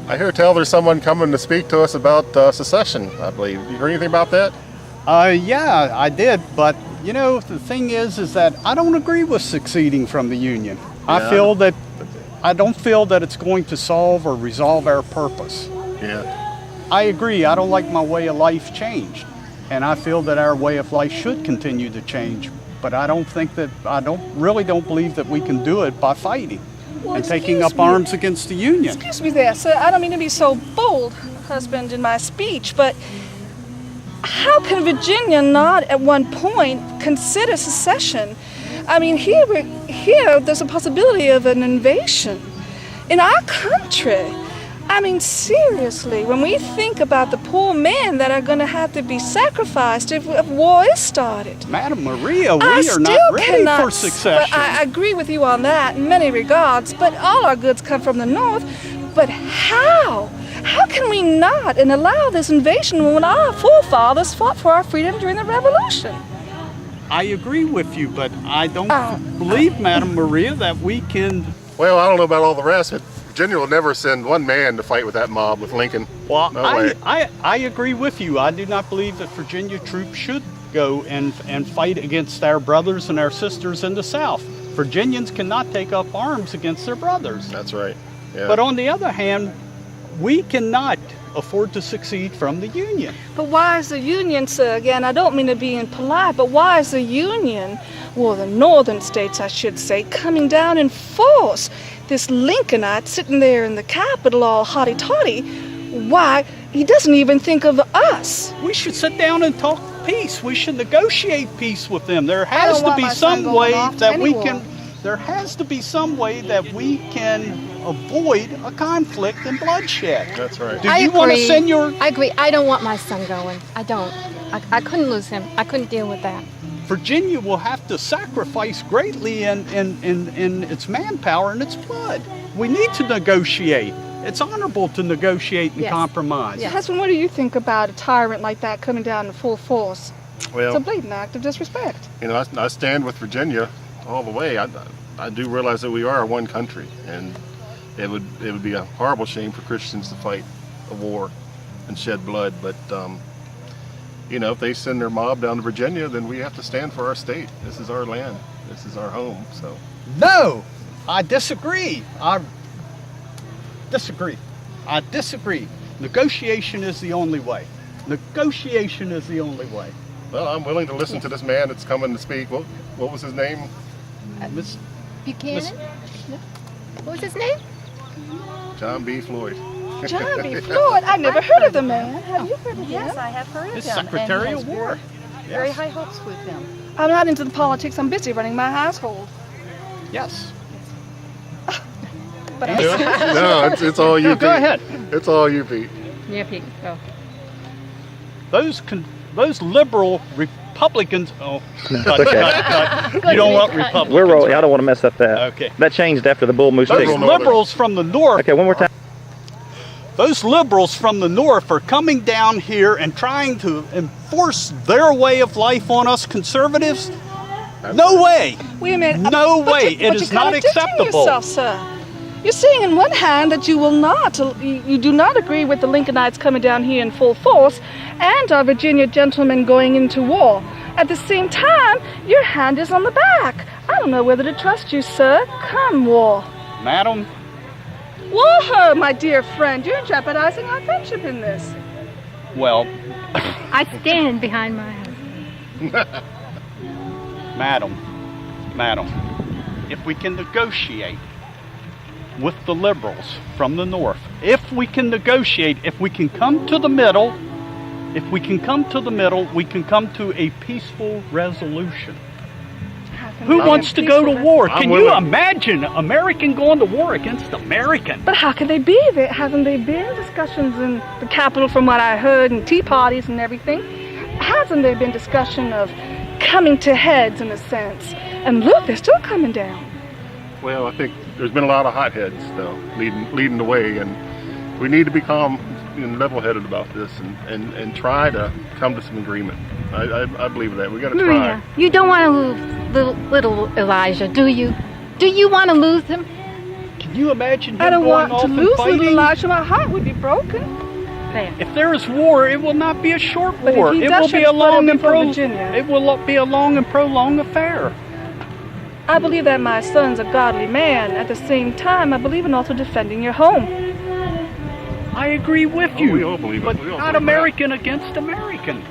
I hear tell there's someone coming to speak to us about secession, I believe. You heard anything about that? Yeah, I did, but you know, the thing is that I don't agree with seceding from the Union. Yeah. I don't feel that it's going to solve or resolve our purpose. Yeah. I agree, I don't like my way of life changed, and I feel that our way of life should continue to change, but I don't really don't believe that we can do it by fighting and taking up arms against the Union. Excuse me there, sir. I don't mean to be so bold, husband, in my speech, but how can Virginia not at one point consider secession? I mean, here there's a possibility of an invasion in our country. I mean, seriously, when we think about the poor men that are going to have to be sacrificed if war is started. Madam Maria, we are not ready for succession. But I agree with you on that in many regards, but all our goods come from the north. But how? How can we not and allow this invasion when our forefathers fought for our freedom during the Revolution? I agree with you, but I don't believe, Madam Maria, that we can... Well, I don't know about all the rest, but Virginia will never send one man to fight with that mob with Lincoln. Well, no way. I agree with you. I do not believe that Virginia troops should go and fight against our brothers and our sisters in the South. Virginians cannot take up arms against their brothers. That's right. Yeah. But on the other hand, we cannot afford to secede from the Union. But why is the Union, sir, again, I don't mean to be impolite, but why is the Union, well, the northern states, I should say, coming down in force? This Lincolnite sitting there in the Capitol all haughty-taughty, why, he doesn't even think of us. We should sit down and talk peace. We should negotiate peace with them. There has to be some way that we can... There has to be some way that we can avoid a conflict and bloodshed. That's right. Do you want to send your... I agree. I don't want my son going. I don't. I couldn't lose him. I couldn't deal with that. Virginia will have to sacrifice greatly in its manpower and its blood. We need to negotiate. It's honorable to negotiate and compromise. Yes. Husband, what do you think about a tyrant like that coming down in full force? Well, it's a blatant act of disrespect. You know, I stand with Virginia all the way. I do realize that we are one country, and it would be a horrible shame for Christians to fight a war and shed blood. But you know, if they send their mob down to Virginia, then we have to stand for our state. This is our land. This is our home. So no, I disagree. I disagree. Negotiation is the only way. Negotiation is the only way. Well, I'm willing to listen to this man that's coming to speak. What was his name? Miss Buchanan? What was his name? John B. Floyd. John B. Floyd? I've never heard of the man. Have you heard of him? Yes, I have heard of him. He's Secretary of War. Very high hopes with him. I'm not into the politics. I'm busy running my household. Yes. But No, it's all you, no, Pete. go ahead. It's all you, Pete. Yeah, Pete. Go. Those liberal Republicans. Oh, cut, okay. cut. You don't want Republicans. We're rolling. I don't want to mess up that. Okay. That changed after the Bull Moose Those Stick. liberals from the north. Okay, one more time. Those liberals from the north are coming down here and trying to enforce their way of life on us conservatives. No way. Wait a minute. No way. It is not acceptable. Yourself, sir. You're saying in one hand that you do not agree with the Lincolnites coming down here in full force and our Virginia gentlemen going into war. At the same time, your hand is on the back. I don't know whether to trust you, sir. Come, war. Madam? War, my dear friend. You're jeopardizing our friendship in this. Well... I stand behind my husband. Madam, if we can negotiate with the liberals from the north, if we can negotiate, if we can come to the middle, we can come to a peaceful resolution. Who wants to go to war? Can you imagine American going to war against American? But how can they be there? Haven't there been discussions in the Capitol, from what I heard, and tea parties and everything? Hasn't there been discussion of coming to heads in a sense? And look, they're still coming down. Well, I think there's been a lot of hotheads, though, leading the way, and we need to be calm and level-headed about this and try to come to some agreement. I believe that. We got to try. Maria, you don't want to lose little Elijah, do you? Do you want to lose him? You imagine him I don't going want off to and lose little fighting? Elijah. My heart would be broken. If there is war, it will not be a short But if war. he It does will shed be a blood, long it'll and be for Virginia. it will be a long and prolonged affair. I believe that my son's a godly man. At the same time, I believe in also defending your home. I agree with Oh, you, we all believe it. but We all not believe that. American against American.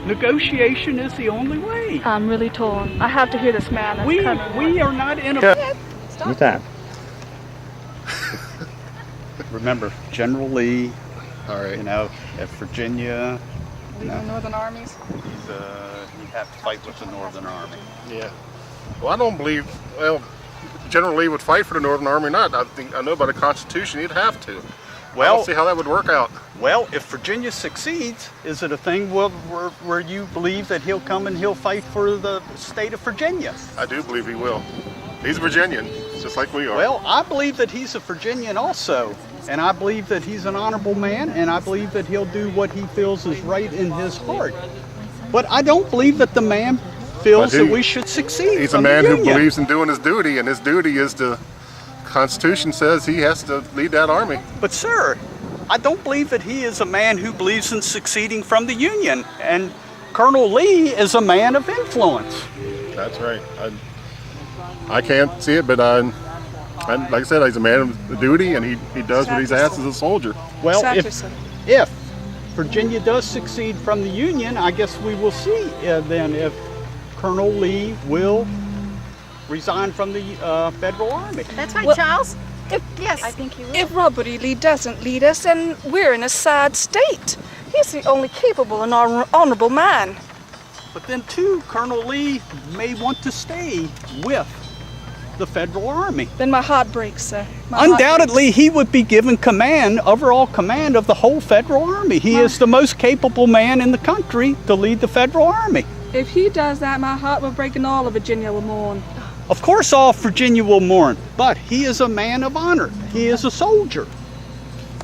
Negotiation is the only way. I'm really torn. I have to hear this man that's coming. We are not in a. Anytime. Remember, General Lee, All right. you know, at Virginia, Leaving the Northern armies. he'd have to fight with the Northern Army. Yeah. Well, I don't believe. Well, General Lee would fight for the Northern Army or not. I know by the Constitution he'd have to. I Well, don't see how that would work out. well, if Virginia succeeds, is it a thing where you believe that he'll come and he'll fight for the state of Virginia? I do believe he will. He's a Virginian, just like we are. Well, I believe that he's a Virginian also, and I believe that he's an honorable man, and I believe that he'll do what he feels is right in his heart. But I don't believe that the man feels But he- that we should succeed. he's a from the man who Union. believes in doing his duty, and his duty is to. Constitution says he has to lead that army. But sir, I don't believe that he is a man who believes in succeeding from the Union, and Colonel Lee is a man of influence. That's right. I can't see it, but like I said, he's a man of duty, and he does what he's asked as a soldier. Well, Exactly, sir. if Virginia does succeed from the Union, I guess we will see then if Colonel Lee will resign from the federal army. That's right, Well- Charles. If, Yes, I think you will. if Robert E. Lee doesn't lead us, then we're in a sad state. He's the only capable and honorable man. But then too, Colonel Lee may want to stay with the federal army. Then my heart breaks, sir. My heart Undoubtedly, he would be given overall command of the whole federal army. He is the most capable man in the country to lead the federal army. breaks. If he does that, my heart will break and all of Virginia will mourn. Of course, all Virginia will mourn, but he is a man of honor. He is a soldier.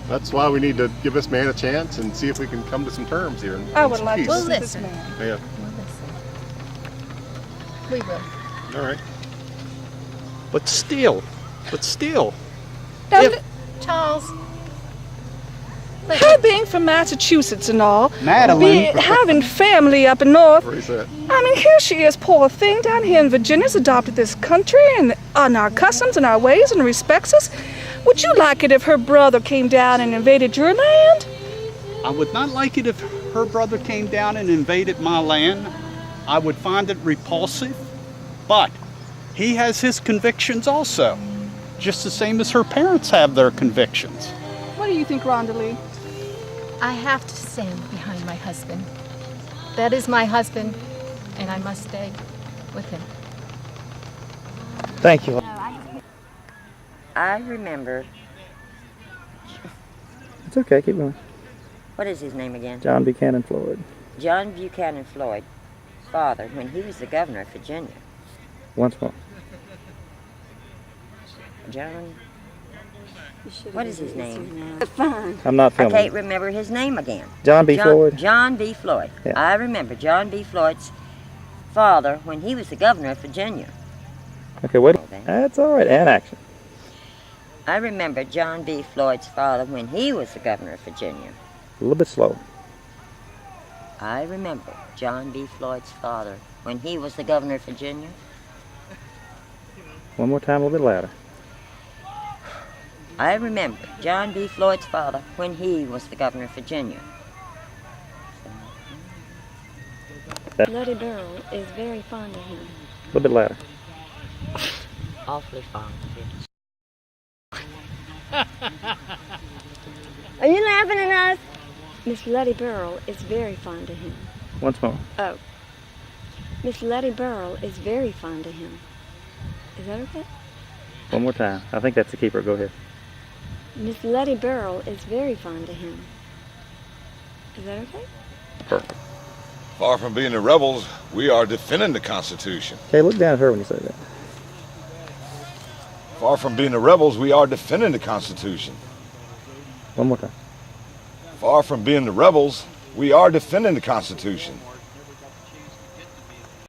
That's why we need to give this man a chance and see if we can come to some terms here. and I some would like to peace. Well, see this listen. man. Yeah. We will. All right. But still, Now, If- Charles, her being from Massachusetts and all, Madeline, having family up in north, Where is that? I mean, here she is, poor thing, down here in Virginia's adopted this country and on our customs and our ways and respects us. Would you like it if her brother came down and invaded your land? I would not like it if her brother came down and invaded my land. I would find it repulsive, but he has his convictions also, just the same as her parents have their convictions. What do you think, Rhonda Lee? I have to stand behind my husband. That is my husband, and I must stay with him. Thank you. I remember, It's okay. Keep going. what is his name again? John Buchanan Floyd. John Buchanan Floyd, father, when he was the governor of Virginia. Once more. John, what is his name? I'm not I filming. can't remember his name again. John B. Floyd. John B. Floyd. Yeah. I remember John B. Floyd's father when he was the governor of Virginia. Okay, wait. Okay. That's all right. And action. I remember John B. Floyd's father when he was the governor of Virginia. A little bit slow. I remember John B. Floyd's father when he was the governor of Virginia. One more time, a little bit louder. I remember John B. Floyd's father when he was the governor of Virginia. Bloody Burl is very fond of him. A little bit louder. Awfully fond of him. Are you laughing at us? Miss Letty Burl is very fond of him. Once more. Oh. Miss Letty Burl is very fond of him. Is that okay? One more time. I think that's the keeper. Go ahead. Miss Letty Burl is very fond of him. Is that okay? Perfect. Far from being the rebels, we are defending the Constitution. Okay, look down at her when you say that. Far from being the rebels, we are defending the Constitution. One more time. Far from being the rebels, we are defending the Constitution.